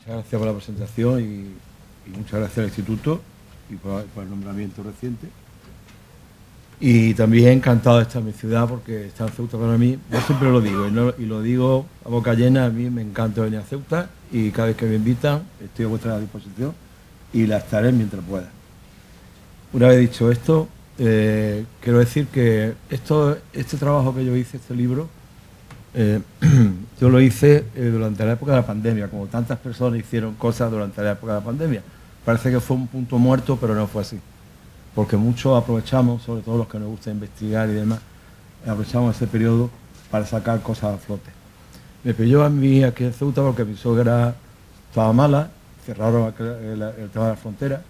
Muchas gracias por la presentación y muchas gracias al Instituto y por el nombramiento reciente. Y también encantado de estar en mi ciudad porque estar en Ceuta para mí, yo siempre lo digo y lo digo a boca llena, a mí me encanta venir a Ceuta y cada vez que me invitan estoy a vuestra disposición y la estaré mientras pueda. Una vez dicho esto, quiero decir que este trabajo que yo hice, este libro, yo lo hice durante la época de la pandemia, como tantas personas hicieron cosas durante la época de la pandemia. Parece que fue un punto muerto, pero no fue así. Porque muchos aprovechamos, sobre todo los que nos gusta investigar y demás, aprovechamos ese periodo para sacar cosas a flote. Me pilló a mí aquí en Ceuta porque mi suegra estaba mala, cerraron el tema de la frontera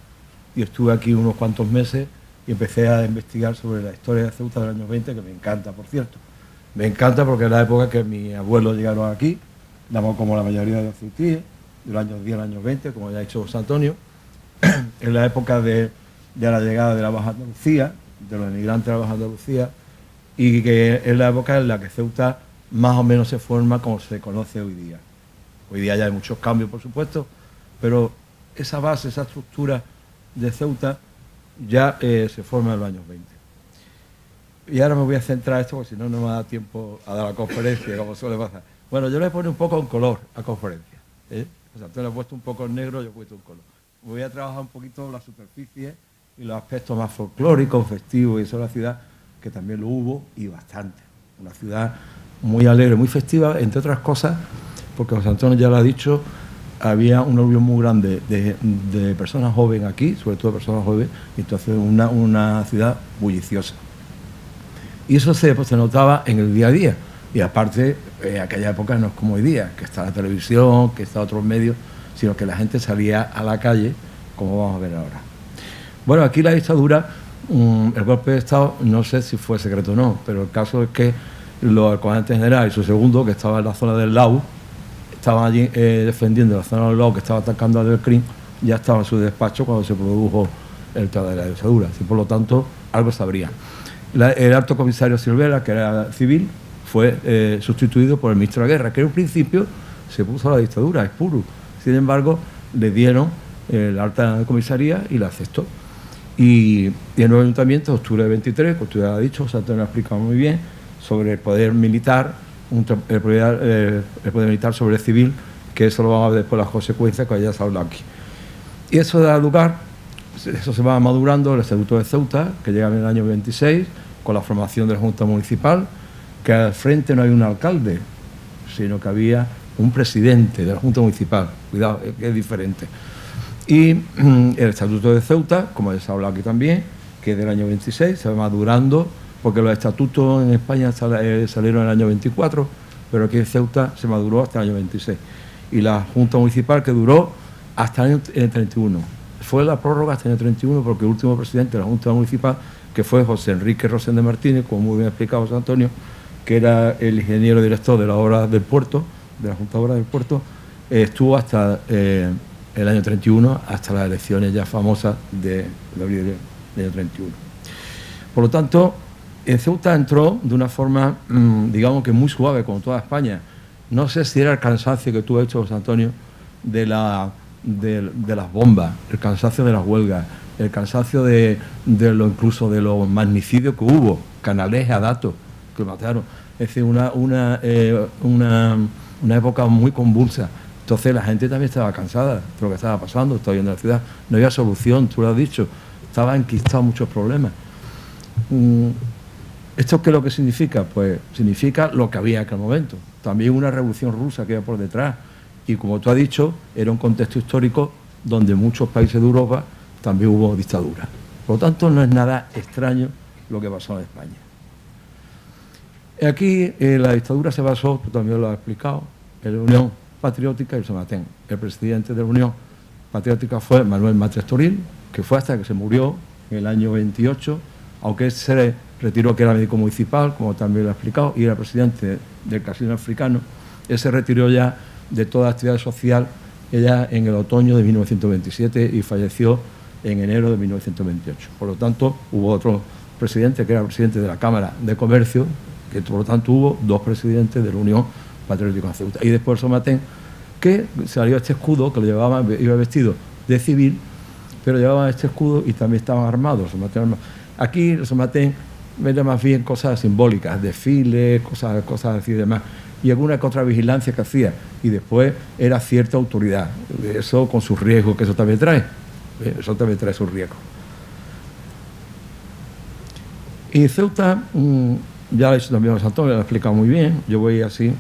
y estuve aquí unos cuantos meses y empecé a investigar sobre la historia de Ceuta del año 20, que me encanta, por cierto. Me encanta porque es la época que mis abuelos llegaron aquí, como la mayoría de los ceutíes, de los años 10 al año 20, como ya ha dicho José Antonio, en la época de la llegada de la Baja Andalucía, de los inmigrantes de la Baja Andalucía, y que es la época en la que Ceuta más o menos se forma como se conoce hoy día. Hoy día ya hay muchos cambios, por supuesto, pero esa base, esa estructura de Ceuta ya se forma en los años 20. Y ahora me voy a centrar en esto, porque si no, no me da tiempo a dar la conferencia, como suele pasar. Bueno, yo le pone un poco en color a conferencia. O sea, tú le has puesto un poco en negro, yo he puesto un color. Voy a trabajar un poquito la superficie y los aspectos más folclóricos, festivos y eso de la ciudad, que también lo hubo y bastante. Una ciudad muy alegre, muy festiva, entre otras cosas, porque José Antonio ya lo ha dicho, había un orgullo muy grande de personas jóvenes aquí, sobre todo personas jóvenes, y entonces una ciudad bulliciosa. Y eso se notaba en el día a día. Y aparte, aquella época no es como hoy día, que está la televisión, que está otros medios, sino que la gente salía a la calle, como vamos a ver ahora. Bueno, aquí la dictadura, el golpe de Estado, no sé si fue secreto o no, pero el caso es que el comandante general y su segundo, que estaba en la zona del Lau, estaban allí defendiendo la zona del Lau, que estaba atacando a Del Crin, ya estaba en su despacho cuando se produjo el tema de la dictadura. Y por lo tanto, algo sabrían. El alto comisario Silvera, que era civil, fue sustituido por el ministro de la Guerra, que en un principio se puso a la dictadura, es puro. Sin embargo, le dieron la alta comisaría y la aceptó. Y el nuevo ayuntamiento, octubre de 23, como usted ha dicho, José Antonio lo ha explicado muy bien, sobre el poder militar, el poder militar sobre el civil, que eso lo vamos a ver después las consecuencias que ya se habla aquí. Y eso da lugar, eso se va madurando el Estatuto de Ceuta, que llega en el año 26, con la formación de la Junta Municipal, que al frente no hay un alcalde, sino que había un presidente de la Junta Municipal. Cuidado, que es diferente. Y el Estatuto de Ceuta, como ya se ha hablado aquí también, que es del año 26, se va madurando, porque los estatutos en España salieron en el año 24, pero aquí en Ceuta se maduró hasta el año 26. Y la Junta Municipal, que duró hasta el año 31. Fue la prórroga hasta el año 31, porque el último presidente de la Junta Municipal, que fue José Enrique Rosende Martínez, como muy bien ha explicado José Antonio, que era el ingeniero director de la obra del puerto, de la Junta de Obras del Puerto, estuvo hasta el año 31, hasta las elecciones ya famosas de abril del año 31. Por lo tanto, en Ceuta entró de una forma, digamos que muy suave, como toda España. No sé si era el cansancio que tú has hecho, José Antonio, de las bombas, el cansancio de las huelgas, el cansancio incluso de los magnicidios que hubo, Canalejas, Datos, que mataron. Es decir, una época muy convulsa. Entonces la gente también estaba cansada de lo que estaba pasando, estaba viendo la ciudad. No había solución, tú lo has dicho. Estaban enquistados muchos problemas. ¿Esto qué es lo que significa? Pues significa lo que había en aquel momento. También una revolución rusa que iba por detrás. Y como tú has dicho, era un contexto histórico donde en muchos países de Europa también hubo dictadura. Por lo tanto, no es nada extraño lo que pasó en España. Aquí la dictadura se basó, tú también lo has explicado, en la Unión Patriótica y el Somatén. El presidente de la Unión Patriótica fue Manuel Matres Toril, que fue hasta que se murió en el año 28, aunque se retiró, que era médico municipal, como también lo ha explicado, y era presidente del Casino Africano. Él se retiró ya de toda actividad social ya en el otoño de 1927 y falleció en enero de 1928. Por lo tanto, hubo otro presidente que era presidente de la Cámara de Comercio, que por lo tanto hubo dos presidentes de la Unión Patriótica de Ceuta. Y después Somatén, que salió este escudo, que lo llevaban, iba vestido de civil, pero llevaban este escudo y también estaban armados. Aquí los somatén vende más bien cosas simbólicas, desfiles, cosas así y demás, y alguna que otra vigilancia que hacía, y después era cierta autoridad, eso con sus riesgos, que eso también trae sus riesgos. Y Ceuta, ya lo ha dicho también José Antonio, lo ha explicado muy bien, yo voy así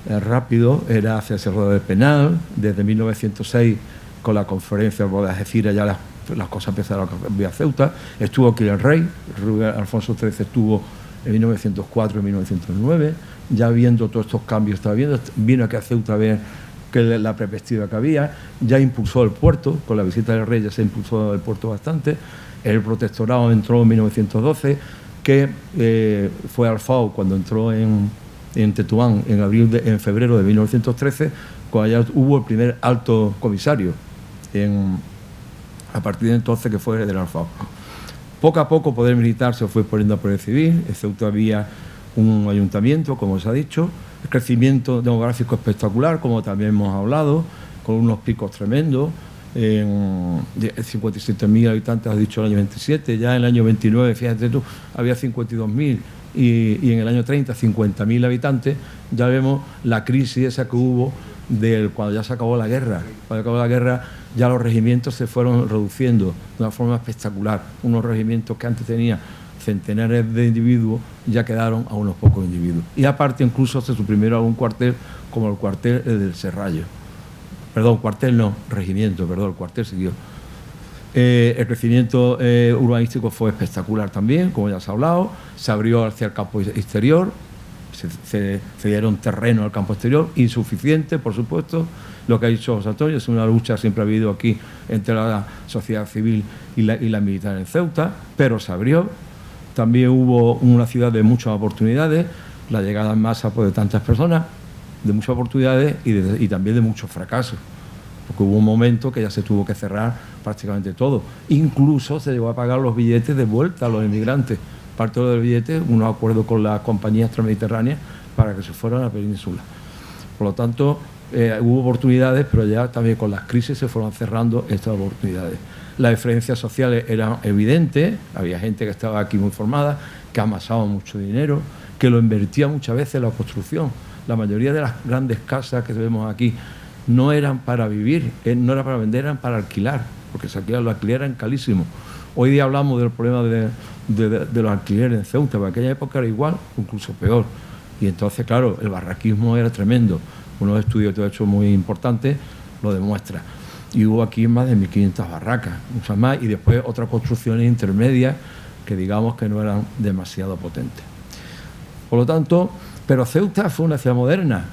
rápido, era hacia el Cerro del Penal, desde 1906 con la conferencia de Algeciras ya las cosas empezaron a cambiar a Ceuta. Estuvo aquí el rey, Alfonso XIII estuvo en 1904 y 1909, ya viendo todos estos cambios, vino aquí a Ceuta a ver que la perspectiva que había, ya impulsó el puerto, con la visita del rey ya se impulsó el puerto bastante, el protectorado entró en 1912, que fue Alfao cuando entró en Tetuán en febrero de 1913, cuando ya hubo el primer alto comisario a partir de entonces, que fue del Alfao. Poco a poco el poder militar se fue poniendo a poder civil. En Ceuta había un ayuntamiento, como se ha dicho, el crecimiento demográfico espectacular, como también hemos hablado, con unos picos tremendos, 57.000 habitantes, has dicho, el año 27, ya en el año 29, fíjate tú, había 52.000 y en el año 30, 50.000 habitantes. Ya vemos la crisis esa que hubo cuando ya se acabó la guerra. Cuando acabó la guerra ya los regimientos se fueron reduciendo de una forma espectacular. Unos regimientos que antes tenían centenares de individuos ya quedaron a unos pocos individuos. Y aparte incluso se suprimieron algún cuartel, como el cuartel del Serrallo. Perdón, cuartel no, regimiento, perdón, el cuartel siguió. El crecimiento urbanístico fue espectacular también, como ya se ha hablado. Se abrió hacia el campo exterior, se dieron terreno al campo exterior, insuficiente, por supuesto. Lo que ha dicho José Antonio, es una lucha siempre ha habido aquí entre la sociedad civil y la militar en Ceuta, pero se abrió. También hubo una ciudad de muchas oportunidades, la llegada en masa de tantas personas, de muchas oportunidades y también de muchos fracasos, porque hubo un momento que ya se tuvo que cerrar prácticamente todo. Incluso se llegó a pagar los billetes de vuelta a los inmigrantes. Parte de los billetes, unos acuerdos con las compañías transmediterráneas para que se fueran a la península. Por lo tanto, hubo oportunidades, pero ya también con las crisis se fueron cerrando estas oportunidades. Las diferencias sociales eran evidentes, había gente que estaba aquí muy formada, que amasaba mucho dinero, que lo invertía muchas veces en la construcción. La mayoría de las grandes casas que vemos aquí no eran para vivir, no eran para vender, eran para alquilar, porque se alquilaban, los alquileres eran carísimos. Hoy día hablamos del problema de los alquileres en Ceuta, pero en aquella época era igual, incluso peor. Y entonces, claro, el barraquismo era tremendo. Unos estudios que he hecho muy importantes lo demuestra. Y hubo aquí más de 1.500 barracas, muchas más, y después otras construcciones intermedias que digamos que no eran demasiado potentes. Por lo tanto, pero Ceuta fue una ciudad moderna.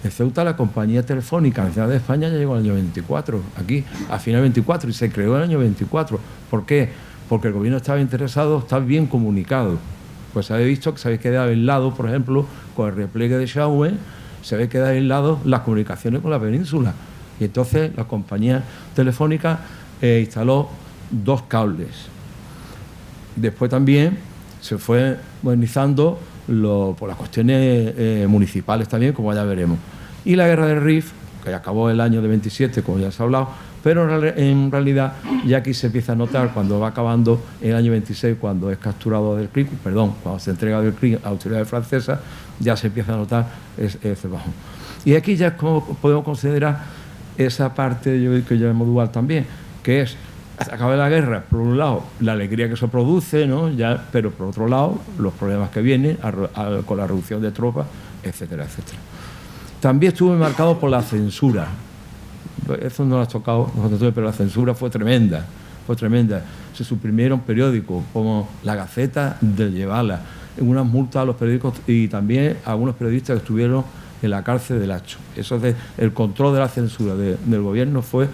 En Ceuta la compañía telefónica nacional de España ya llegó en el año 24, aquí, a final del 24, y se creó en el año 24. ¿Por qué? Porque el gobierno estaba interesado, estaba bien comunicado. Pues se había visto que se había quedado aislado, por ejemplo, con el repliegue de Xiamen, se había quedado aislado las comunicaciones con la península. Y entonces la compañía telefónica instaló 2 cables. Después también se fue modernizando por las cuestiones municipales también, como ya veremos. Y la guerra del Rif, que acabó el año de 27, como ya se ha hablado, pero en realidad ya aquí se empieza a notar cuando va acabando en el año 26, cuando es capturado del CRIC, cuando se entrega del CRIC a autoridades francesas, ya se empieza a notar ese bajón. Y aquí ya es como podemos considerar esa parte que yo llamo dual también, que es, acaba la guerra, por un lado, la alegría que eso produce, ¿no? Pero por otro lado, los problemas que vienen con la reducción de tropas, etcétera, etcétera. También estuvo marcado por la censura. Eso no lo has tocado nosotros, pero la censura fue tremenda, fue tremenda. Se suprimieron periódicos como La Gaceta del Llevala, unas multas a los periódicos y también a algunos periodistas que estuvieron en la cárcel del Hacho. Eso es el control de la censura del gobierno fue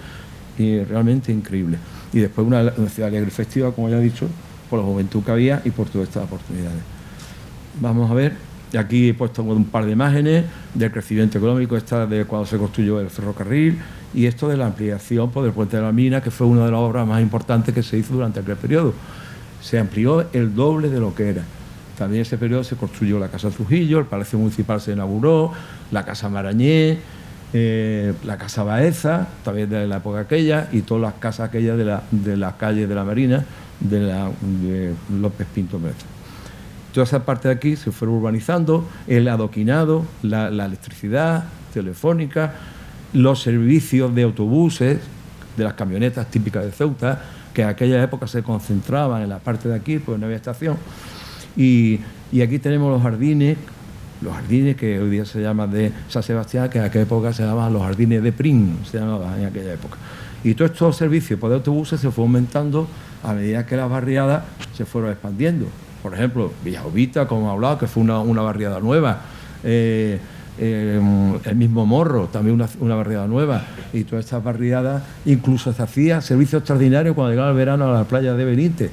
realmente increíble. Y después una ciudad alegre y festiva, como ya he dicho, por la juventud que había y por todas estas oportunidades. Vamos a ver, aquí he puesto un par de imágenes del crecimiento económico, esta de cuando se construyó el ferrocarril y esto de la ampliación por el puente de la Mina, que fue una de las obras más importantes que se hizo durante aquel periodo. Se amplió el doble de lo que era. También en ese periodo se construyó la Casa Trujillo, el Palacio Municipal se inauguró, la Casa Marañé, la Casa Baeza, también de la época aquella, y todas las casas aquellas de las calles de la Marina, de López Pinto Meza. Toda esa parte de aquí se fue urbanizando, el adoquinado, la electricidad telefónica, los servicios de autobuses, de las camionetas típicas de Ceuta, que en aquella época se concentraban en la parte de aquí, porque no había estación. Y aquí tenemos los jardines que hoy día se llaman de San Sebastián, que en aquella época se llamaban los jardines de Prim, se llamaban en aquella época. Y todos estos servicios de autobuses se fue aumentando a medida que las barriadas se fueron expandiendo. Por ejemplo, Villavovita, como he hablado, que fue una barriada nueva. El mismo Morro, también una barriada nueva. Y todas estas barriadas, incluso se hacía servicio extraordinario cuando llegaba el verano a la playa de Benítez.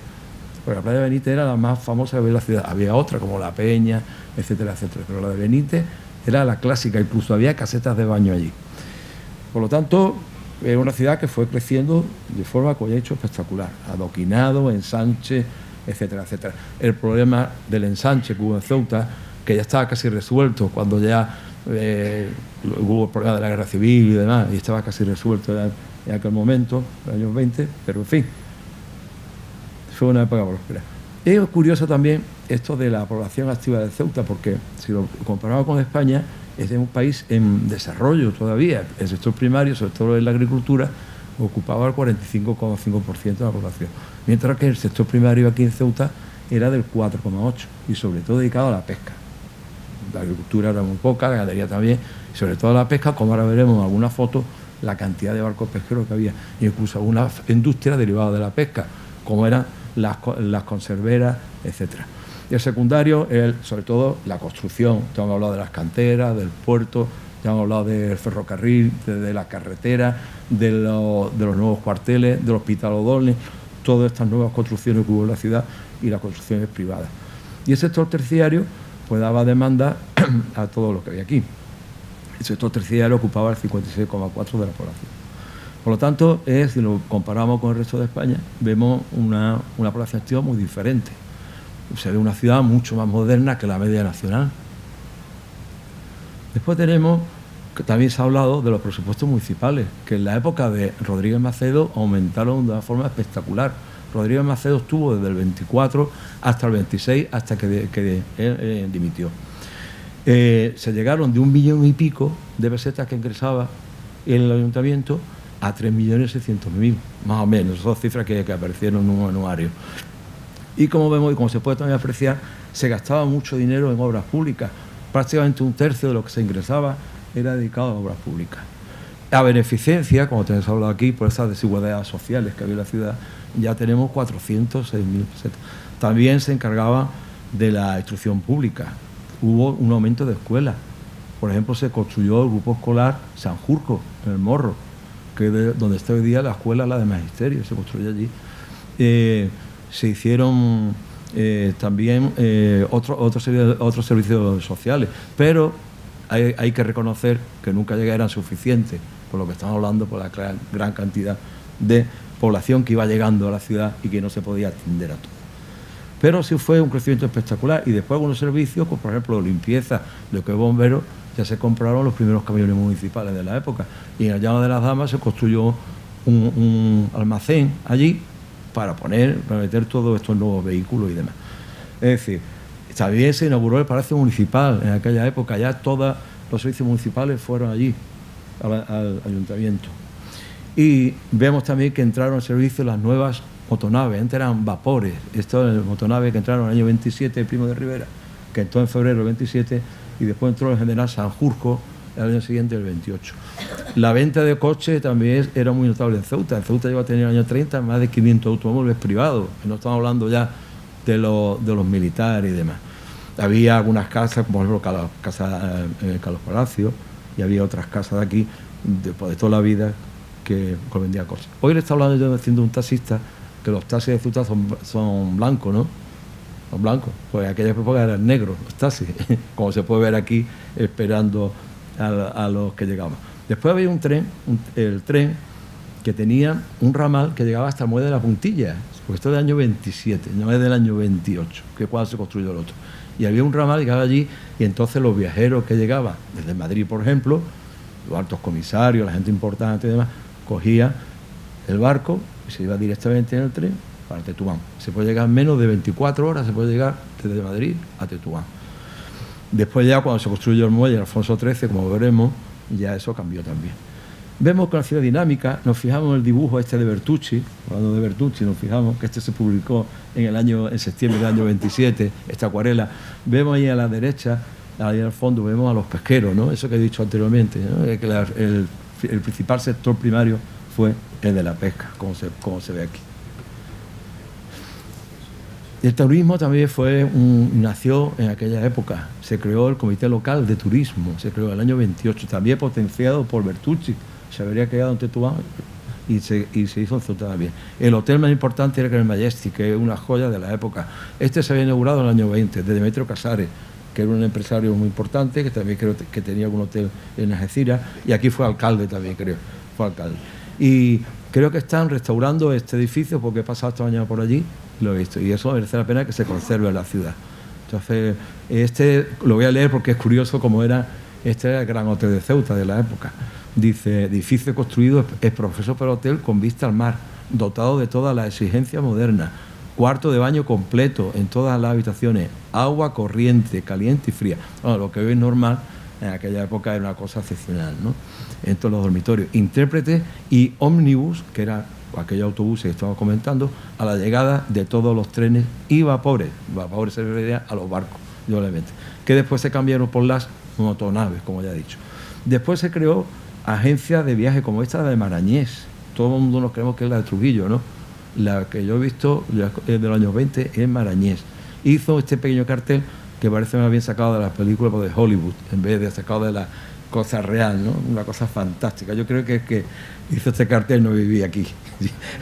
Porque la playa de Benítez era la más famosa de la ciudad. Había otra, como La Peña, etcétera, etcétera. Pero la de Benítez era la clásica, incluso había casetas de baño allí. Por lo tanto, era una ciudad que fue creciendo de forma, como ya he dicho, espectacular. Adoquinado, ensanche, etcétera, etcétera. El problema del ensanche que hubo en Ceuta, que ya estaba casi resuelto cuando ya hubo el problema de la guerra civil y demás, y estaba casi resuelto en aquel momento, en los años 20, pero en fin, fue una época próspera. Es curioso también esto de la población activa de Ceuta, porque si lo comparamos con España, es un país en desarrollo todavía. El sector primario, sobre todo en la agricultura, ocupaba el 45,5% de la población, mientras que el sector primario aquí en Ceuta era del 4,8%, y sobre todo dedicado a la pesca. La agricultura era muy poca, la ganadería también, y sobre todo a la pesca, como ahora veremos en algunas fotos, la cantidad de barcos pesqueros que había, incluso alguna industria derivada de la pesca, como eran las conserveras, etcétera. Y el secundario es, sobre todo, la construcción. Ya hemos hablado de las canteras, del puerto, ya hemos hablado del ferrocarril, de la carretera, de los nuevos cuarteles, del Hospital O'Donnell, todas estas nuevas construcciones que hubo en la ciudad y las construcciones privadas. Y el sector terciario pues daba demanda a todo lo que había aquí. El sector terciario ocupaba el 56,4% de la población. Por lo tanto, si lo comparamos con el resto de España, vemos una población activa muy diferente. Se ve una ciudad mucho más moderna que la media nacional. Después tenemos, que también se ha hablado de los presupuestos municipales, que en la época de Rodríguez Macedo aumentaron de una forma espectacular. Rodríguez Macedo estuvo desde el 24 hasta el 26, hasta que él dimitió. Se llegaron de 1,5 millones de pesetas que ingresaba en el ayuntamiento a 3.600.000, más o menos, esas cifras que aparecieron en un anuario. Y como vemos, y como se puede también apreciar, se gastaba mucho dinero en obras públicas. Prácticamente 1/3 de lo que se ingresaba era dedicado a obras públicas. A beneficencia, como tenemos hablado aquí, por esas desigualdades sociales que había en la ciudad, ya tenemos 406.000 pesetas. También se encargaba de la instrucción pública. Hubo un aumento de escuelas. Por ejemplo, se construyó el grupo escolar Sanjurjo, en el Morro, que es donde está hoy día la escuela, la de magisterio, se construyó allí. Se hicieron también otros servicios sociales, pero hay que reconocer que nunca llegaron suficientes, por lo que estamos hablando, por la gran cantidad de población que iba llegando a la ciudad y que no se podía atender a todo. Pero sí fue un crecimiento espectacular, y después algunos servicios, pues, por ejemplo, limpieza, lo que es bomberos, ya se compraron los primeros camiones municipales de la época, y en el Llano de las Damas se construyó un almacén allí para meter todos estos nuevos vehículos y demás. Es decir, también se inauguró el Palacio Municipal en aquella época, ya todos los servicios municipales fueron allí, al ayuntamiento. Y vemos también que entraron en servicio las nuevas motonaves. Antes eran vapores. Esto es el motonave que entraron en el año 27, el Primo de Rivera, que entró en febrero del 27, y después entró el general Sanjurjo el año siguiente, el 28. La venta de coches también era muy notable en Ceuta. En Ceuta llegó a tener en el año 30 más de 500 automóviles privados. No estamos hablando ya de los militares y demás. Había algunas casas, como por ejemplo la casa Carlos Palacio, y había otras casas de aquí, de toda la vida, que vendían coches. Hoy le está hablando yo diciendo un taxista que los taxis de Ceuta son blancos, ¿no? Son blancos. Pues en aquella época eran negros los taxis, como se puede ver aquí, esperando a los que llegaban. Después había el tren que tenía un ramal que llegaba hasta el Muelle de la Puntilla, porque esto es del año 27, no es del año 28, que es cuando se construyó el otro. Y había un ramal que llegaba allí, y entonces los viajeros que llegaban desde Madrid, por ejemplo, los altos comisarios, la gente importante y demás, cogía el barco y se iba directamente en el tren para Tetuán. Se puede llegar en menos de 24 horas, se puede llegar desde Madrid a Tetuán. Después ya cuando se construyó el muelle Alfonso XIII, como veremos, ya eso cambió también. Vemos que una ciudad dinámica, nos fijamos en el dibujo este de Bertucci, hablando de Bertucci, nos fijamos que este se publicó en septiembre del año 27, esta acuarela. Vemos ahí a la derecha, ahí al fondo, vemos a los pesqueros, ¿no? Eso que he dicho anteriormente, ¿no? Que el principal sector primario fue el de la pesca, como se ve aquí. El turismo también nació en aquella época. Se creó el Comité Local de Turismo, se creó en el año 28, también potenciado por Bertucci. Se habría quedado en Tetuán y se hizo en Ceuta también. El hotel más importante era el Majestic, que es una joya de la época. Este se había inaugurado en el año 20, de Demetrio Casares, que era un empresario muy importante, que también creo que tenía algún hotel en Algeciras, y aquí fue alcalde también, creo. Fue alcalde. Y creo que están restaurando este edificio, porque he pasado esta mañana por allí, lo he visto, y eso merece la pena que se conserve en la ciudad. Entonces, lo voy a leer porque es curioso cómo era, era el gran hotel de Ceuta de la época. Dice, edificio construido es profesor para hotel con vista al mar, dotado de todas las exigencias modernas, cuarto de baño completo en todas las habitaciones, agua corriente, caliente y fría. Bueno, lo que hoy es normal, en aquella época era una cosa excepcional, ¿no? En todos los dormitorios. Intérprete y ómnibus, que era aquellos autobuses que estamos comentando, a la llegada de todos los trenes y vapores. Vapores se refería a los barcos, obviamente, que después se cambiaron por las motonaves, como ya he dicho. Después se creó agencias de viaje como esta de Marañés. Todo el mundo nos creemos que es la de Trujillo, ¿no? La que yo he visto de los años 20 es Marañés. Hizo este pequeño cartel que parece más bien sacado de las películas de Hollywood, en vez de sacado de la cosa real, ¿no? Una cosa fantástica. Yo creo que hizo este cartel no vivía aquí.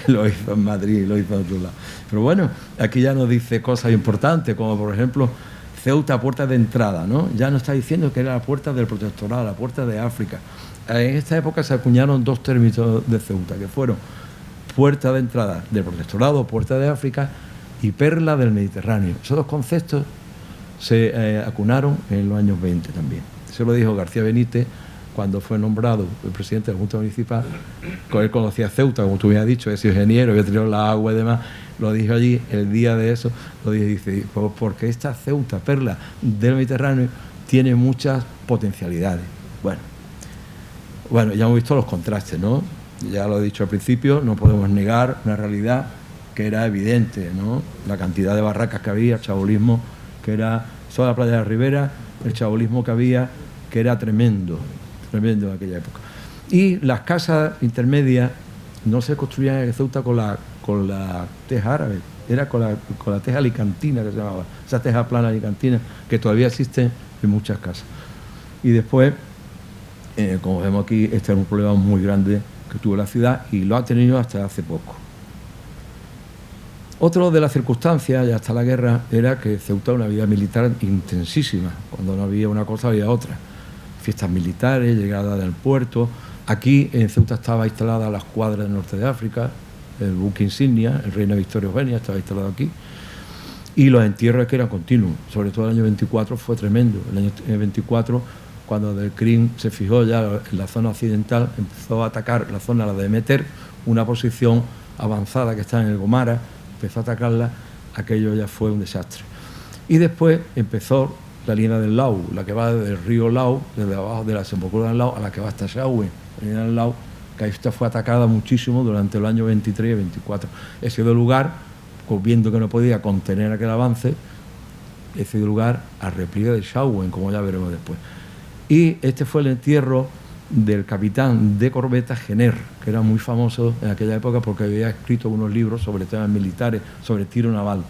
Lo hizo en Madrid, lo hizo en otro lado. Pero bueno, aquí ya nos dice cosas importantes, como por ejemplo Ceuta, puerta de entrada, ¿no? Ya nos está diciendo que era la puerta del protectorado, la puerta de África. En esta época se acuñaron dos términos de Ceuta, que fueron puerta de entrada del protectorado, puerta de África, y perla del Mediterráneo. Esos dos conceptos se acuñaron en los años 20 también. Eso lo dijo García Benítez cuando fue nombrado el presidente de la Junta Municipal. Él conocía Ceuta, como tú me has dicho, es ingeniero, había tenido la agua y demás. Lo dijo allí, el día de eso, lo dice, porque esta Ceuta, perla del Mediterráneo, tiene muchas potencialidades. Bueno, ya hemos visto los contrastes, ¿no? Ya lo he dicho al principio, no podemos negar una realidad que era evidente, ¿no? La cantidad de barracas que había, el chabolismo, que era toda la playa de la Ribera, el chabolismo que había, que era tremendo en aquella época. Y las casas intermedias no se construían en Ceuta con la teja árabe, era con la teja alicantina, que se llamaba, esa teja plana alicantina, que todavía existe en muchas casas. Y después, como vemos aquí, este era un problema muy grande que tuvo la ciudad y lo ha tenido hasta hace poco. Otro de las circunstancias, ya hasta la guerra, era que Ceuta era una vida militar intensísima. Cuando no había una cosa, había otra. Fiestas militares, llegada del puerto. Aquí en Ceuta estaba instalada la escuadra del norte de África, el buque insignia, el Reina Victoria Eugenia estaba instalado aquí. Y los entierros que eran continuos. Sobre todo el año 24 fue tremendo. El año 24, cuando del Krim se fijó ya en la zona occidental, empezó a atacar la zona de Demeter, una posición avanzada que está en el Gomara, empezó a atacarla, aquello ya fue un desastre. Y después empezó la línea del Lau, la que va desde el río Lau, desde abajo de la desembocadura del Lau, a la que va hasta Sahagún, la línea del Lau, que esta fue atacada muchísimo durante el año 23 y 24. He sido lugar, viendo que no podía contener aquel avance, he sido lugar al repliegue de Sahagún, como ya veremos después. Y este fue el entierro del capitán de corbeta Jenner, que era muy famoso en aquella época porque había escrito unos libros sobre temas militares, sobre tiro naval.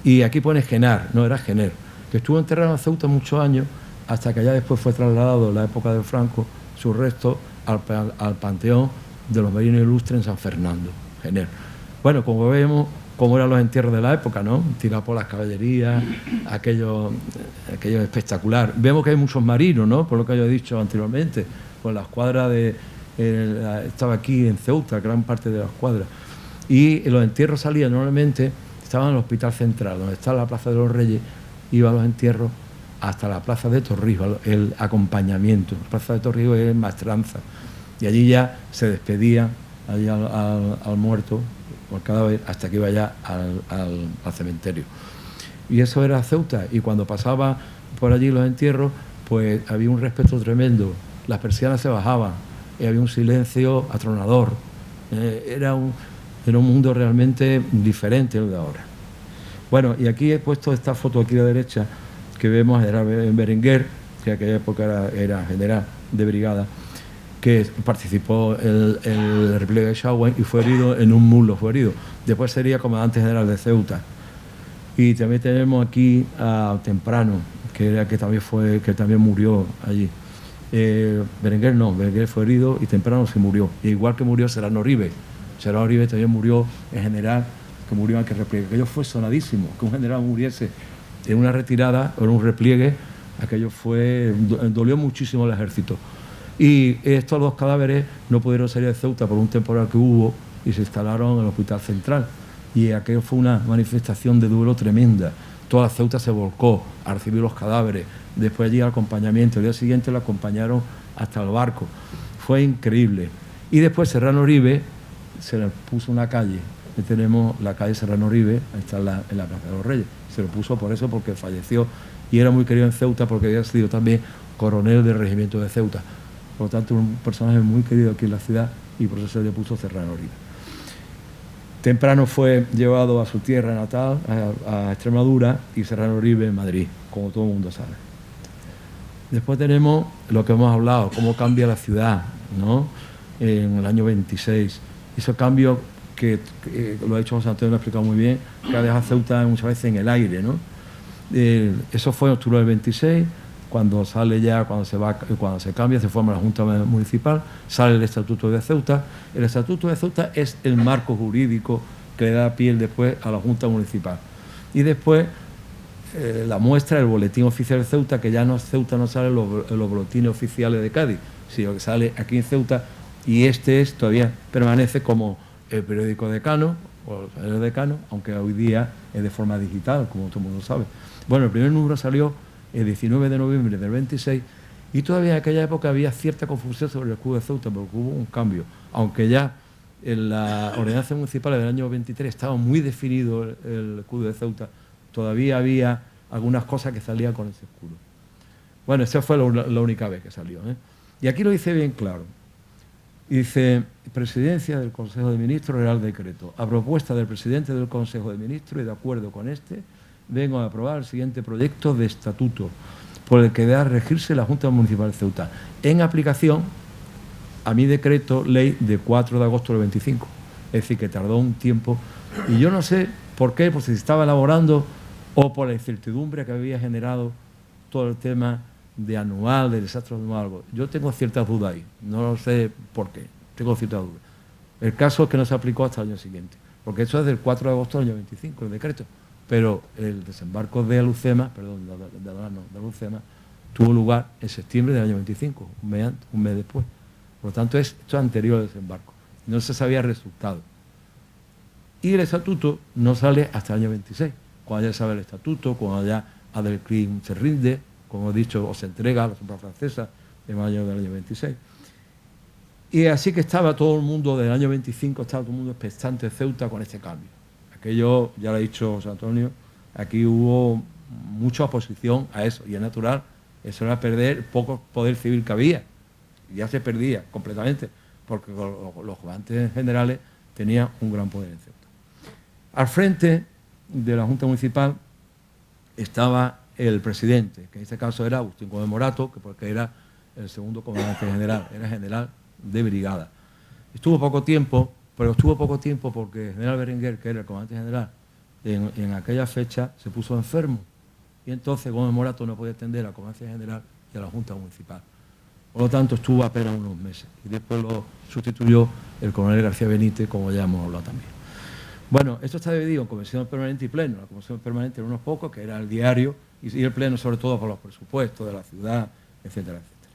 Y aquí pone Genar, no era Jenner, que estuvo enterrado en Ceuta muchos años, hasta que ya después fue trasladado en la época de Franco, su resto, al Panteón de los Marinos Ilustres en San Fernando, Jenner. Bueno, como vemos, cómo eran los entierros de la época, ¿no? Tirados por las caballerías, aquello espectacular. Vemos que hay muchos marinos, ¿no? Por lo que yo he dicho anteriormente, con la escuadra estaba aquí en Ceuta, gran parte de la escuadra. Y los entierros salían normalmente, estaban en el Hospital Central, donde está la Plaza de los Reyes, iban los entierros hasta la plaza de Torrijos, el acompañamiento. La plaza de Torrijos es Maestranza, y allí ya se despedía allí al muerto, por cadáver, hasta que iba ya al cementerio. Y eso era Ceuta, y cuando pasaba por allí los entierros, pues había un respeto tremendo, las persianas se bajaban, y había un silencio atronador. Era un mundo realmente diferente al de ahora. Bueno, y aquí he puesto esta foto aquí a la derecha, que vemos, era Berenguer, que en aquella época era general de brigada, que participó en el repliegue de Schauen y fue herido en un muslo, fue herido. Después sería comandante general de Ceuta. Y también tenemos aquí a Temprano, que también murió allí. Berenguer fue herido y Temprano se murió. Y igual que murió Serrano Uribe. Serrano Uribe también murió en general, que murió en aquel repliegue. Aquello fue sonadísimo, que un general muriese en una retirada o en un repliegue, aquello dolió muchísimo al ejército. Y estos dos cadáveres no pudieron salir de Ceuta por un temporal que hubo y se instalaron en el Hospital Central. Y aquello fue una manifestación de duelo tremenda. Toda Ceuta se volcó a recibir los cadáveres. Después allí al acompañamiento. El día siguiente lo acompañaron hasta el barco. Fue increíble. Y después Serrano Uribe se le puso una calle. Aquí tenemos la calle Serrano Uribe, ahí está en la Plaza de los Reyes. Se lo puso por eso, porque falleció y era muy querido en Ceuta porque había sido también coronel del regimiento de Ceuta. Por lo tanto, un personaje muy querido aquí en la ciudad y por eso se le puso Serrano Uribe. Temprano fue llevado a su tierra natal, a Extremadura, y Serrano Uribe en Madrid, como todo el mundo sabe. Después tenemos lo que hemos hablado, cómo cambia la ciudad, ¿no? En el año 26. Esos cambios que lo ha dicho José Antonio, lo ha explicado muy bien, que ha dejado Ceuta muchas veces en el aire, ¿no? Eso fue en octubre del 26, cuando se cambia, se forma la Junta Municipal, sale el Estatuto de Ceuta. El Estatuto de Ceuta es el marco jurídico que le da piel después a la Junta Municipal. Y después la muestra, el Boletín Oficial de Ceuta, que ya Ceuta no sale en los boletines oficiales de Cádiz, sino que sale aquí en Ceuta, y todavía permanece como el periódico Decano, o el Decano, aunque hoy día es de forma digital, como todo el mundo sabe. Bueno, el primer número salió el 19 de noviembre del 26, y todavía en aquella época había cierta confusión sobre el escudo de Ceuta, porque hubo un cambio, aunque ya en la ordenanza municipal del año 23 estaba muy definido el escudo de Ceuta, todavía había algunas cosas que salían con ese escudo. Bueno, esa fue la única vez que salió, ¿eh? Y aquí lo dice bien claro. Dice: Presidencia del Consejo de Ministros, Real Decreto. A propuesta del presidente del Consejo de Ministros y de acuerdo con este, vengo a aprobar el siguiente proyecto de estatuto por el que debe regirse la Junta Municipal de Ceuta, en aplicación a mi decreto ley de 4 de agosto del 25. Es decir, que tardó un tiempo. Y yo no sé por qué, pues si se estaba elaborando o por la incertidumbre que había generado todo el tema de anual, de desastre anual. Yo tengo ciertas dudas ahí, no sé por qué, tengo ciertas dudas. El caso es que no se aplicó hasta el año siguiente, porque eso es del 4 de agosto del año 25, el decreto. Pero el desembarco de Alucema, de Alucema, tuvo lugar en septiembre del año 25, un mes después. Por lo tanto, esto es anterior al desembarco. No se sabía el resultado. Y el estatuto no sale hasta el año 26, cuando ya se sabe el estatuto, cuando ya Adelcrim se rinde, como he dicho, o se entrega a la Sombra Francesa en mayo del año 26. Y así que estaba todo el mundo del año 25, estaba todo el mundo expectante de Ceuta con este cambio. Aquello, ya lo ha dicho José Antonio, aquí hubo mucha oposición a eso, y es natural, eso era perder poco poder civil que había, y ya se perdía completamente, porque los gobernantes generales tenían un gran poder en Ceuta. Al frente de la Junta Municipal estaba el presidente, que en este caso era Agustín Gómez Morato, que porque era el segundo comandante general, era general de brigada. Estuvo poco tiempo, pero estuvo poco tiempo porque el general Berenguer, que era el comandante general, en aquella fecha se puso enfermo, y entonces Gómez Morato no podía atender a la comandancia general y a la Junta Municipal. Por lo tanto, estuvo apenas unos meses, y después lo sustituyó el coronel García Benítez, como ya hemos hablado también. Bueno, esto está dividido en comisión permanente y pleno. La comisión permanente eran unos pocos, que era el diario, y el pleno sobre todo por los presupuestos de la ciudad, etcétera, etcétera.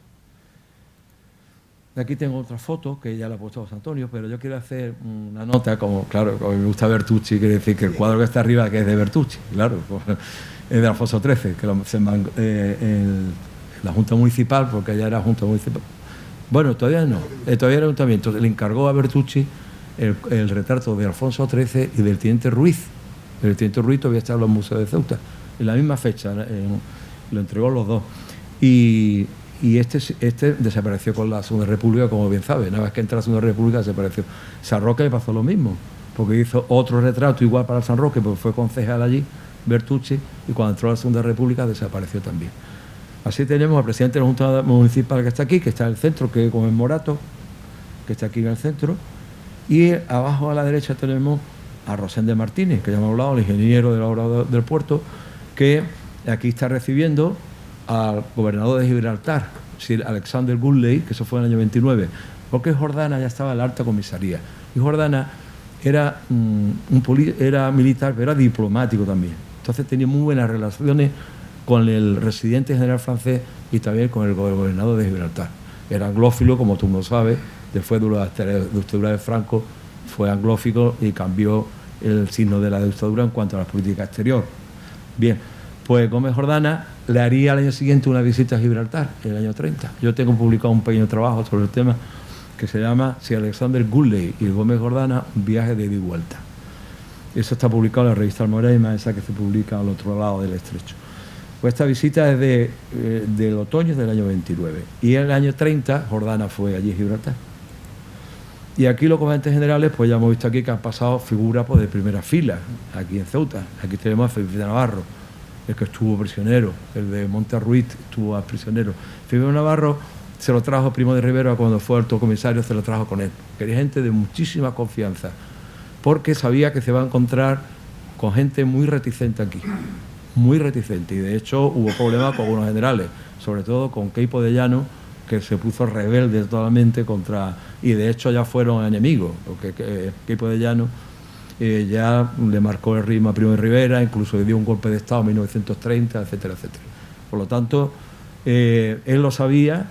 Aquí tengo otra foto que ya la ha puesto José Antonio, pero yo quiero hacer una nota, como claro, como me gusta Bertucci, quiere decir que el cuadro que está arriba que es de Bertucci, claro, pues, es de Alfonso XIII, que la Junta Municipal, porque ya era Junta Municipal. Bueno, todavía no, todavía era Ayuntamiento. Le encargó a Bertucci el retrato de Alfonso XIII y del Teniente Ruiz. El Teniente Ruiz todavía está en los museos de Ceuta, en la misma fecha, lo entregó los dos. Y este desapareció con la Segunda República, como bien sabe. Una vez que entra la Segunda República desapareció. San Roque le pasó lo mismo, porque hizo otro retrato igual para San Roque, porque fue concejal allí, Bertucci, y cuando entró la Segunda República desapareció también. Así tenemos al presidente de la Junta Municipal que está aquí, que está en el centro, que como es Morato, que está aquí en el centro, y abajo a la derecha tenemos a Rosende Martínez, que ya hemos hablado, el ingeniero de la obra del puerto, que aquí está recibiendo al gobernador de Gibraltar, Sir Alexander Goodley, que eso fue en el año 29, porque Jordana ya estaba en la alta comisaría. Y Jordana era, era militar, pero era diplomático también. Entonces tenía muy buenas relaciones con el residente general francés y también con el gobernador de Gibraltar. Era anglófilo, como tú no sabes, después de la dictadura de Franco fue anglófico y cambió el signo de la dictadura en cuanto a la política exterior. Bien, pues Gómez Jordana le haría al año siguiente una visita a Gibraltar, en el año 30. Yo tengo publicado un pequeño trabajo sobre el tema que se llama Sir Alexander Goodley y Gómez Jordana, un viaje de ida y vuelta. Eso está publicado en la revista Almoreima, esa que se publica al otro lado del estrecho. Pues esta visita es del otoño del año 29. Y en el año 30 Jordana fue allí a Gibraltar. Y aquí los comandantes generales, pues ya hemos visto aquí que han pasado figuras pues, de primera fila, aquí en Ceuta. Aquí tenemos a Felipe de Navarro, el que estuvo prisionero, el de Monterruiz estuvo prisionero. Felipe de Navarro se lo trajo Primo de Rivera cuando fue alto comisario, se lo trajo con él. Quería gente de muchísima confianza, porque sabía que se va a encontrar con gente muy reticente aquí. Muy reticente, y de hecho hubo problemas con algunos generales, sobre todo con Queipo de Llano, que se puso rebelde totalmente contra, y de hecho ya fueron enemigos, porque Queipo de Llano ya le marcó el ritmo a Primo de Rivera, incluso le dio un golpe de Estado en 1930, etcétera, etcétera. Por lo tanto, él lo sabía,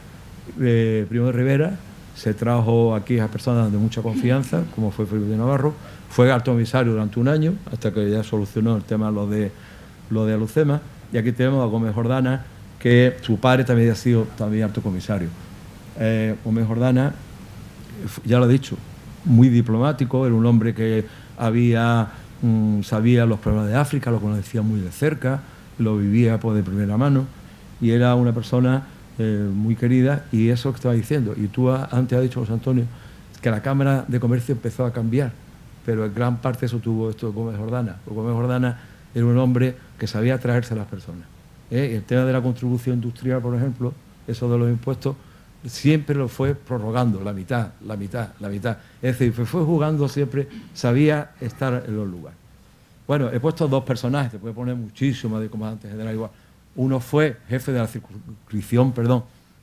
Primo de Rivera, se trajo aquí a personas de mucha confianza, como fue Felipe de Navarro, fue alto comisario durante un año, hasta que ya solucionó el tema lo de Alucema, y aquí tenemos a Gómez Jordana, que su padre también ha sido también alto comisario. Gómez Jordana, ya lo he dicho, muy diplomático, era un hombre que sabía los problemas de África, lo conocía muy de cerca, lo vivía pues, de primera mano, y era una persona muy querida, y eso que estaba diciendo. Y tú antes has dicho, José Antonio, que la Cámara de Comercio empezó a cambiar, pero en gran parte eso tuvo esto de Gómez Jordana. Gómez Jordana era un hombre que sabía atraerse a las personas. El tema de la contribución industrial, por ejemplo, eso de los impuestos, siempre lo fue prorrogando, la mitad. Es decir, fue jugando siempre, sabía estar en los lugares. Bueno, he puesto dos personajes, te puede poner muchísimo de comandante general igual. Uno fue jefe de la circunscripción,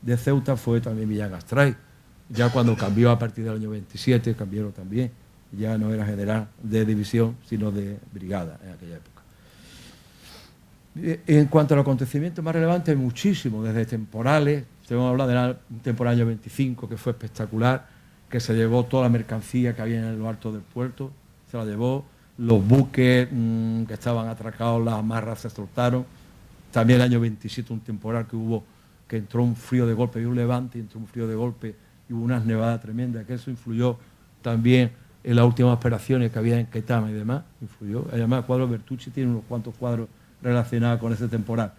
de Ceuta, fue también Millán Astray. Ya cuando cambió a partir del año 27, cambiaron también. Ya no era general de división, sino de brigada en aquella época. En cuanto a los acontecimientos más relevantes, hay muchísimos, desde temporales. Tenemos que hablar del temporal año 25, que fue espectacular, que se llevó toda la mercancía que había en lo alto del puerto, se la llevó, los buques que estaban atracados, las amarras se soltaron. También el año 27 un temporal que entró un frío de golpe, y un levante, entró un frío de golpe y hubo unas nevadas tremendas, que eso influyó también en las últimas operaciones que había en Ketama y demás, influyó. Además, el cuadro Bertucci tiene unos cuantos cuadros relacionados con ese temporal,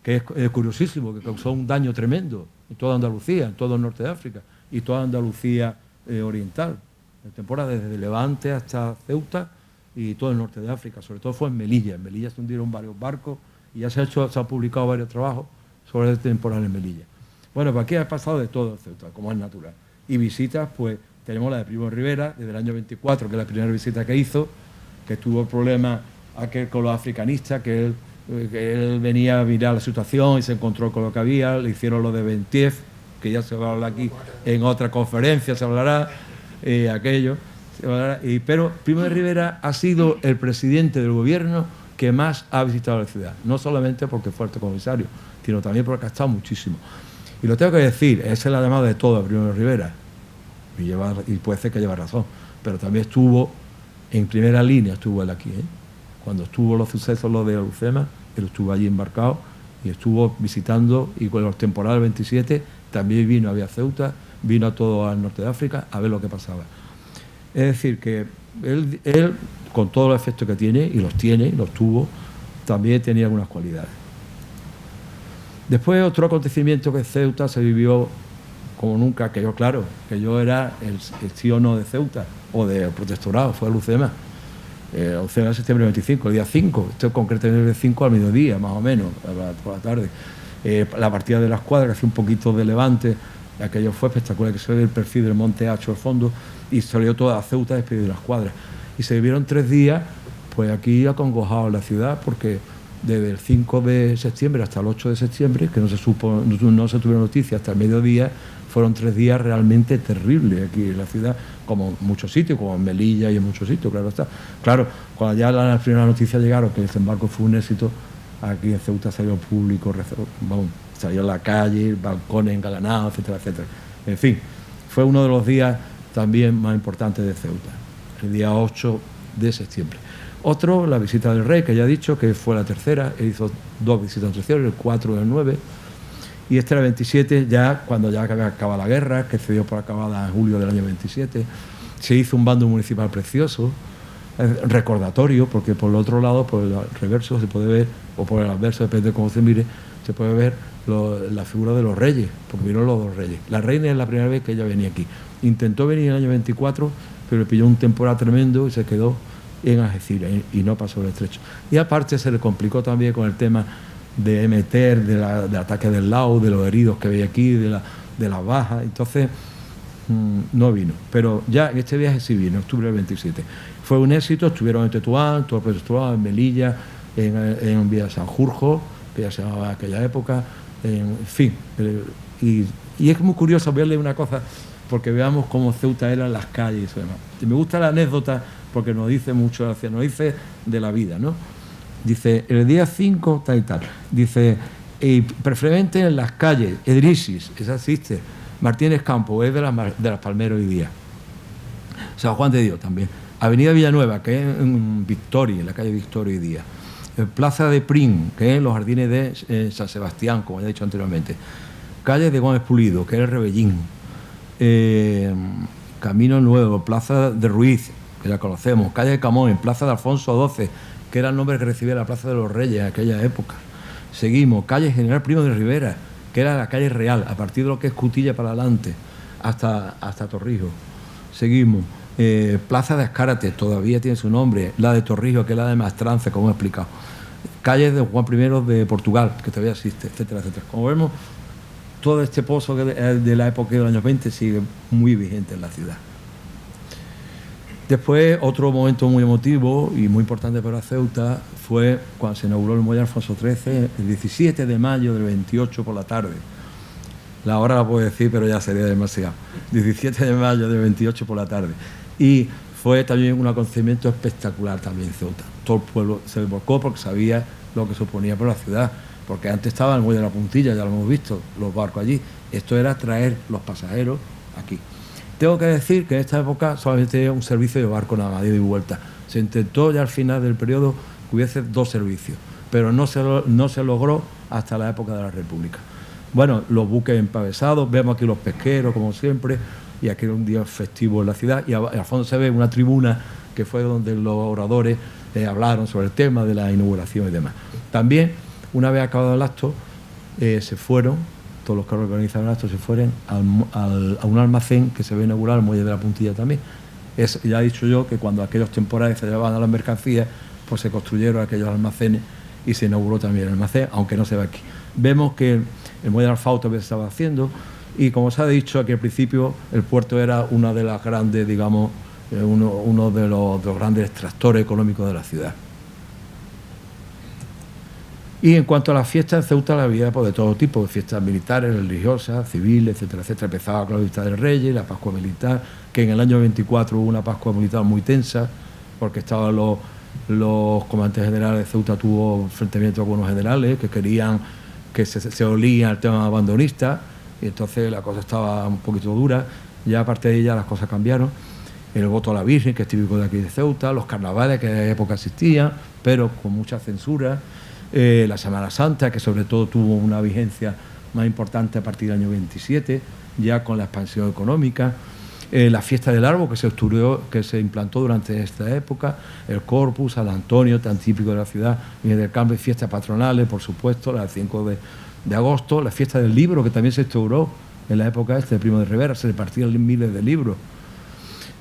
que es curiosísimo, que causó un daño tremendo en toda Andalucía, en todo el norte de África y toda Andalucía oriental. El temporal desde Levante hasta Ceuta y todo el norte de África, sobre todo fue en Melilla. En Melilla se hundieron varios barcos y ya se han publicado varios trabajos sobre el temporal en Melilla. Bueno, pues aquí ha pasado de todo en Ceuta, como es natural. Y visitas, pues tenemos la de Primo de Rivera, desde el año 24, que es la primera visita que hizo, que tuvo problemas aquel con los africanistas, que él venía a mirar la situación y se encontró con lo que había, le hicieron lo de Bentiev, que ya se va a hablar aquí en otra conferencia, se hablará aquello. Pero Primo de Rivera ha sido el presidente del gobierno que más ha visitado la ciudad, no solamente porque fue alto comisario, sino también porque ha estado muchísimo. Y lo tengo que decir, esa es la llamada de todo a Primo de Rivera, y puede ser que lleva razón, pero también estuvo en primera línea, estuvo él aquí, ¿eh? Cuando estuvo los sucesos, los de Alucema, él estuvo allí embarcado y estuvo visitando, y con los temporales 27 también vino, había Ceuta, vino a todo al norte de África a ver lo que pasaba. Es decir, que él con todos los efectos que tiene, y los tuvo, también tenía algunas cualidades. Después, otro acontecimiento que Ceuta se vivió como nunca, que yo era el sí o no de Ceuta, o de protectorado, fue Alucema. Alucema de septiembre 25, el día 5, esto concretamente el 5 al mediodía, más o menos, por la tarde. La partida de las cuadras, hacía un poquito de levante, aquello fue espectacular, que se ve el perfil del Monte Hacho al fondo, y salió toda Ceuta a despedir de las cuadras. Y se vivieron 3 días, pues aquí acongojado en la ciudad, porque desde el 5 de septiembre hasta el 8 de septiembre, que no se tuvieron noticias hasta el mediodía, fueron 3 días realmente terribles aquí en la ciudad, como en muchos sitios, como en Melilla y en muchos sitios, claro está. Claro, cuando ya las primeras noticias llegaron que el desembarco fue un éxito, aquí en Ceuta salió público, salió a la calle, balcones engalanados, etcétera, etcétera. En fin, fue uno de los días también más importantes de Ceuta, el día 8 de septiembre. Otro, la visita del rey, que ya he dicho que fue la tercera, él hizo 2 visitas anteriores, el 4 y el 9, y este era el 27, ya cuando ya acaba la guerra, que se dio por acabada en julio del año 27, se hizo un bando municipal precioso, recordatorio, porque por el otro lado, por el reverso se puede ver, o por el adverso, depende de cómo se mire, se puede ver la figura de los reyes, porque vieron los 2 reyes. La reina es la primera vez que ella venía aquí. Intentó venir en el año 24, pero le pilló un temporal tremendo y se quedó en Algeciras y no pasó el estrecho. Y aparte se le complicó también con el tema de meter, del ataque del Lao, de los heridos que veía aquí, de las bajas. Entonces no vino, pero ya en este viaje sí vino, en octubre del 27. Fue un éxito, estuvieron en Tetuán, todo el protectorado, en Melilla, en Villa Sanjurjo, que ya se llamaba aquella época, en fin. Y es muy curioso verle una cosa, porque veamos cómo Ceuta era en las calles y demás. Y me gusta la anécdota porque nos dice mucho, nos dice de la vida, ¿no? Dice, el día 5, tal y tal. Dice, preferentemente en las calles, Edrisis, esa existe, Martínez Campo, es de las Palmeras hoy día. San Juan de Dios también. Avenida Villanueva, que es en Victoria, en la calle Victoria hoy día. Plaza de Prín, que es en los jardines de San Sebastián, como ya he dicho anteriormente. Calle de Gómez Pulido, que es el Rebellín. Camino Nuevo, Plaza de Ruiz, que la conocemos. Calle de Camón, Plaza de Alfonso XII, que era el nombre que recibía la Plaza de los Reyes en aquella época. Seguimos, calle General Primo de Rivera, que era la calle real, a partir de lo que es Cutilla para adelante, hasta Torrijos. Seguimos, Plaza de Azcárate, todavía tiene su nombre, la de Torrijos, que es la de Maestranza, como he explicado. Calle de Juan I de Portugal, que todavía existe, etcétera, etcétera. Como vemos, todo este pozo de la época de los años 20 sigue muy vigente en la ciudad. Después, otro momento muy emotivo y muy importante para Ceuta fue cuando se inauguró el muelle Alfonso XIII, el 17 de mayo del 28 por la tarde. La hora la puedo decir, pero ya sería demasiado. 17 de mayo del 28 por la tarde. Y fue también un acontecimiento espectacular también en Ceuta. Todo el pueblo se volcó porque sabía lo que suponía para la ciudad. Porque antes estaba el muelle de la Puntilla, ya lo hemos visto, los barcos allí. Esto era traer los pasajeros aquí. Tengo que decir que en esta época solamente tenía un servicio de barco nada más, de ida y vuelta. Se intentó ya al final del periodo que hubiese 2 servicios, pero no se logró hasta la época de la República. Bueno, los buques empavesados, vemos aquí los pesqueros, como siempre, y aquí era un día festivo en la ciudad, y al fondo se ve una tribuna que fue donde los oradores hablaron sobre el tema de la inauguración y demás. También, una vez acabado el acto, se fueron, todos los que organizaron el acto se fueron a un almacén que se ve inaugurar, el muelle de la Puntilla también. Ya he dicho yo que cuando aquellos temporales se llevaban a las mercancías, pues se construyeron aquellos almacenes y se inauguró también el almacén, aunque no se ve aquí. Vemos que el muelle de Alfauto se estaba haciendo y, como se ha dicho aquí al principio, el puerto era una de las grandes, digamos, uno de los grandes extractores económicos de la ciudad. Y en cuanto a las fiestas, en Ceuta la había pues, de todo tipo, de fiestas militares, religiosas, civiles, etcétera, etcétera. Empezaba con la visita del Reyes, la Pascua Militar, que en el año 24 hubo una Pascua Militar muy tensa, porque estaban los comandantes generales de Ceuta, tuvo enfrentamientos con unos generales que querían, que se olían al tema abandonista, y entonces la cosa estaba un poquito dura. Ya aparte de ella las cosas cambiaron. El voto a la Virgen, que es típico de aquí de Ceuta, los carnavales que en la época existían, pero con mucha censura, la Semana Santa, que sobre todo tuvo una vigencia más importante a partir del año 27, ya con la expansión económica, la fiesta del árbol que se implantó durante esta época, el Corpus, San Antonio, tan típico de la ciudad, Virgen del Carmen, fiestas patronales, por supuesto, la del 5 de agosto, la fiesta del libro, que también se instauró en la época de Primo de Rivera, se repartían miles de libros.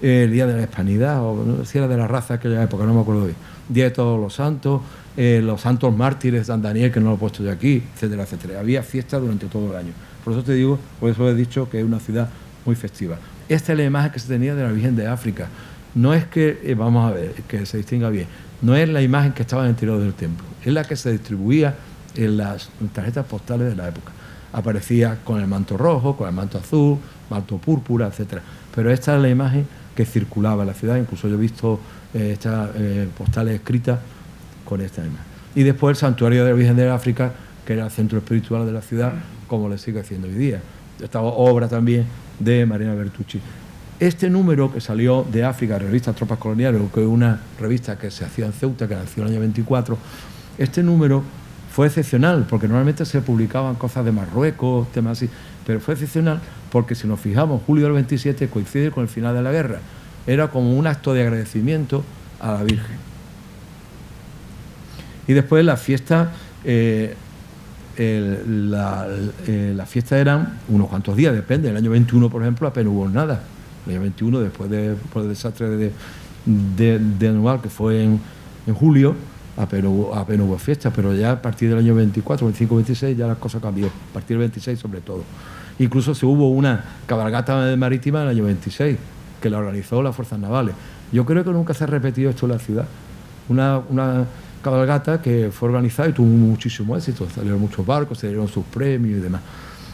El Día de la Hispanidad, o no sé si era de la raza de aquella época, no me acuerdo bien. Día de Todos los Santos, los Santos Mártires de San Daniel, que no lo he puesto yo aquí, etcétera, etcétera. Había fiestas durante todo el año. Por eso te digo, por eso he dicho que es una ciudad muy festiva. Esta es la imagen que se tenía de la Virgen de África. No es que, vamos a ver, que se distinga bien, no es la imagen que estaba en el interior del templo, es la que se distribuía en las tarjetas postales de la época. Aparecía con el manto rojo, con el manto azul, manto púrpura, etcétera. Pero esta es la imagen que circulaba en la ciudad, incluso yo he visto estas postales escritas con esta imagen. Y después el santuario de la Virgen de África, que era el centro espiritual de la ciudad, como le sigue haciendo hoy día. Esta obra también de Marina Bertucci. Este número que salió de África, revista Tropas Coloniales, que es una revista que se hacía en Ceuta, que nació en el año 24, este número fue excepcional, porque normalmente se publicaban cosas de Marruecos, temas así, pero fue excepcional porque si nos fijamos, julio del 27 coincide con el final de la guerra. Era como un acto de agradecimiento a la Virgen. Y después las fiestas, las fiestas eran unos cuantos días, depende. En el año 21, por ejemplo, apenas hubo nada. El año 21, después del desastre de anual, que fue en julio, apenas hubo fiestas, pero ya a partir del año 24, 25, 26 ya las cosas cambió, a partir del 26 sobre todo. Incluso se hubo una cabalgata marítima en el año 26, que la organizó las Fuerzas Navales. Yo creo que nunca se ha repetido esto en la ciudad. Una cabalgata que fue organizada y tuvo muchísimo éxito, salieron muchos barcos, se dieron sus premios y demás.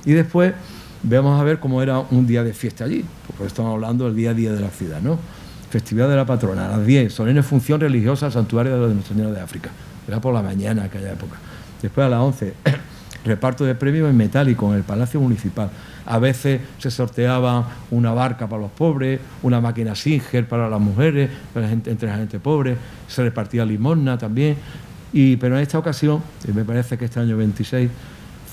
Y después vamos a ver cómo era un día de fiesta allí, porque estamos hablando del día a día de la ciudad, ¿no? Festividad de la patrona, a las 10, solemne función religiosa al santuario de Nuestra Señora de África. Era por la mañana en aquella época. Después a las 11, reparto de premios en metálico en el Palacio Municipal. A veces se sorteaba una barca para los pobres, una máquina Singer para las mujeres, entre la gente pobre, se repartía limosna también. Pero en esta ocasión, me parece que este año 26,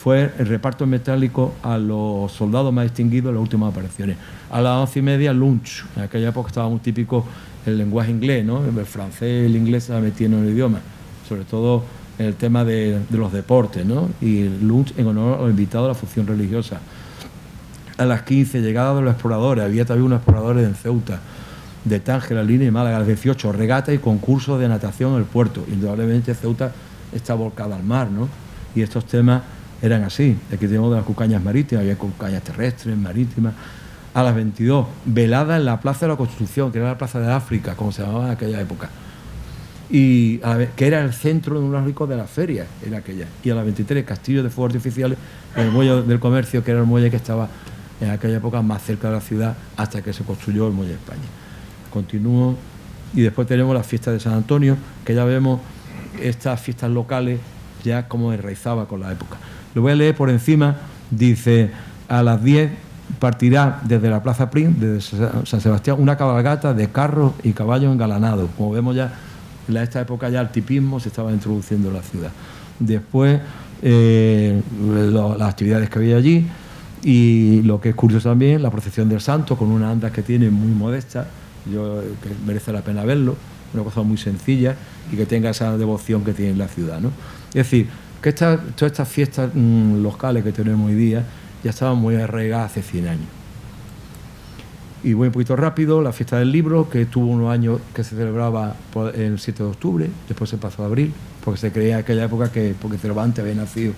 fue el reparto en metálico a los soldados más distinguidos en las últimas apariciones. A las 11:30, lunch. En aquella época estaba muy típico el lenguaje inglés, ¿no? El francés, el inglés se metían en el idioma, sobre todo en el tema de los deportes, ¿no? Y el lunch en honor a los invitados a la función religiosa. A las 15, llegada de los exploradores. Había también unos exploradores en Ceuta, de Tánger, La Línea y Málaga. A las 18, regata y concurso de natación en el puerto. Indudablemente Ceuta está volcada al mar, ¿no? Y estos temas eran así. Aquí tenemos de las cucañas marítimas, había cucañas terrestres, marítimas. A las 22, velada en la Plaza de la Constitución, que era la Plaza de África, como se llamaba en aquella época. Y que era el centro neurálgico de la feria, era aquella. Y a las 23, castillo de fuegos artificiales, el muelle del comercio, que era el muelle que estaba en aquella época más cerca de la ciudad, hasta que se construyó el muelle de España. Continúo. Y después tenemos la fiesta de San Antonio, que ya vemos estas fiestas locales ya como enraizaba con la época. Lo voy a leer por encima. Dice: a las 10 partirá desde la Plaza Prín, desde San Sebastián, una cabalgata de carros y caballos engalanados. Como vemos ya, en esta época ya el tipismo se estaba introduciendo en la ciudad. Después, las actividades que había allí, y lo que es curioso también, la procesión del Santo, con unas andas que tiene muy modestas, que merece la pena verlo, una cosa muy sencilla y que tenga esa devoción que tiene la ciudad, ¿no? Es decir, que todas estas fiestas locales que tenemos hoy día ya estaban muy arraigadas hace 100 años. Y voy un poquito rápido, la fiesta del libro, que tuvo unos años que se celebraba el 7 de octubre, después se pasó a abril, porque se creía en aquella época que porque Cervantes había nacido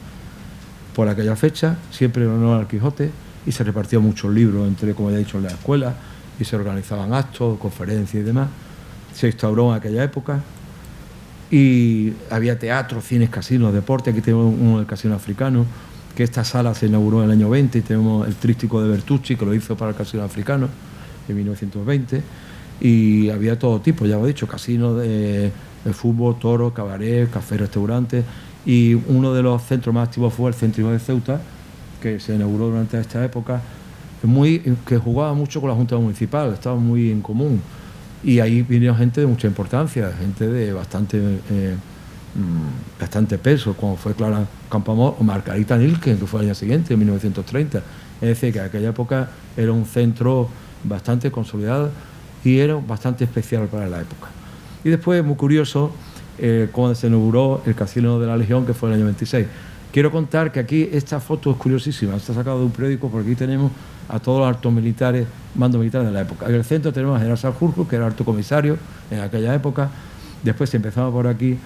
por aquella fecha, siempre en honor al Quijote, y se repartían muchos libros, como ya he dicho, en las escuelas, y se organizaban actos, conferencias y demás. Se instauró en aquella época, y había teatro, cines, casinos, deporte. Aquí tenemos el Casino Africano, que esta sala se inauguró en el año 20, y tenemos el tríptico de Bertucci, que lo hizo para el Casino Africano en 1920, y había todo tipo, ya lo he dicho, casinos de fútbol, toros, cabaret, café, restaurantes, y uno de los centros más activos fue el Centro de Ceuta, que se inauguró durante esta época, que jugaba mucho con la Junta Municipal, estaba muy en común. Y ahí vinieron gente de mucha importancia, gente de bastante peso, como fue Clara Campoamor o Margarita Nilken, que fue el año siguiente, en 1930. Es decir, que en aquella época era un centro bastante consolidado y era bastante especial para la época. Y después, muy curioso, cuando se inauguró el Casino de la Legión, que fue en el año 26. Quiero contar que aquí esta foto es curiosísima, está sacada de un periódico, porque aquí tenemos a todos los altos militares, mandos militares de la época. En el centro tenemos al general Sanjurjo, que era alto comisario en aquella época. Después, si empezamos por aquí,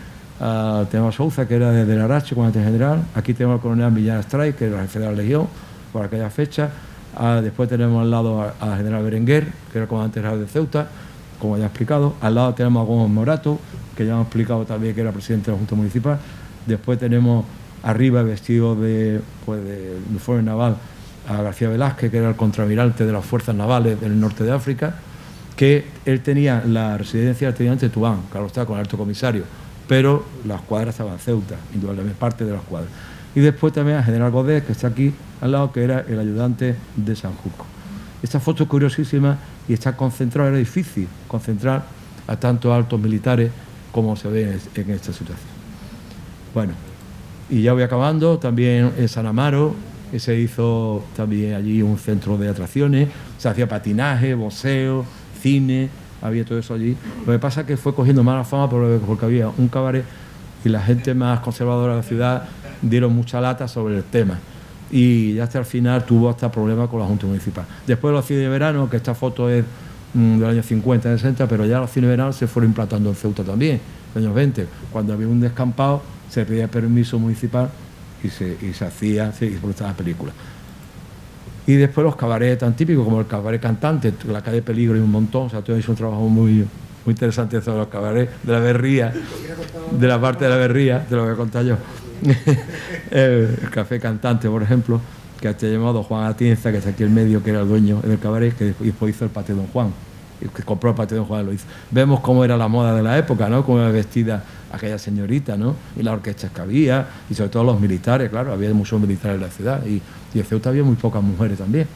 tenemos a Souza, que era de Larache, comandante general. Aquí tenemos al coronel Millán Astray, que era el jefe de la Legión, por aquella fecha. Después tenemos al lado al general Berenguer, que era el comandante general de Ceuta, como ya he explicado. Al lado tenemos a Gómez Morato, que ya hemos explicado también que era presidente de la Junta Municipal. Después tenemos arriba, vestido de uniforme naval, a García Velázquez, que era el contraalmirante de las fuerzas navales del norte de África, que él tenía la residencia del teniente Tubán, claro está, con el alto comisario, pero las cuadras estaban en Ceuta, indudablemente parte de las cuadras. Y después también al general Godet, que está aquí al lado, que era el ayudante de Sanjurjo. Esta foto es curiosísima y está concentrada, era difícil concentrar a tantos altos militares como se ve en esta situación. Bueno, y ya voy acabando. También en San Amaro se hizo también allí un centro de atracciones, se hacía patinaje, boxeo, cine, había todo eso allí. Lo que pasa es que fue cogiendo mala fama porque había un cabaret y la gente más conservadora de la ciudad dieron mucha lata sobre el tema. Y ya hasta el final tuvo hasta problemas con la Junta Municipal. Después de los cines de verano, que esta foto es del año 50, 60, pero ya los cines de verano se fueron implantando en Ceuta también, en los años 20. Cuando había un descampado, se pedía permiso municipal y se proyectaban películas. Y después los cabarets tan típicos como el cabaret cantante, la calle Peligro y un montón. O sea, tú has hecho un trabajo muy interesante sobre los cabarets de la Berría, de la parte de la Berría, de lo que voy a contar yo. El café cantante, por ejemplo, que ha llamado Juan Atienza, que está aquí en medio, que era el dueño del cabaret, que después hizo el Patio Don Juan, que compró el Patio Don Juan y lo hizo. Vemos cómo era la moda de la época, ¿no? Cómo era vestida aquella señorita, ¿no? Y las orquestas que había, y sobre todo los militares, claro, había muchos militares en la ciudad, y en Ceuta había muy pocas mujeres también.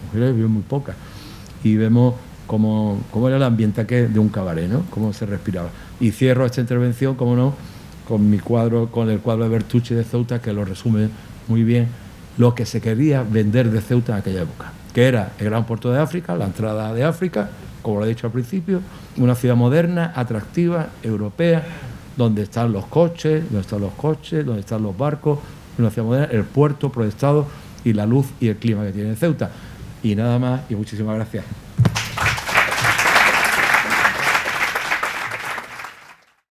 Mujeres había muy pocas. Y vemos cómo era el ambiente de un cabaret, ¿no? Cómo se respiraba. Y cierro esta intervención, como no, con el cuadro de Bertucci de Ceuta, que lo resume muy bien lo que se quería vender de Ceuta en aquella época, que era el gran puerto de África, la entrada de África, como lo he dicho al principio, una ciudad moderna, atractiva, europea, donde están los coches, donde están los barcos, una ciudad moderna, el puerto protestado y la luz y el clima que tiene Ceuta. Y nada más, y muchísimas gracias.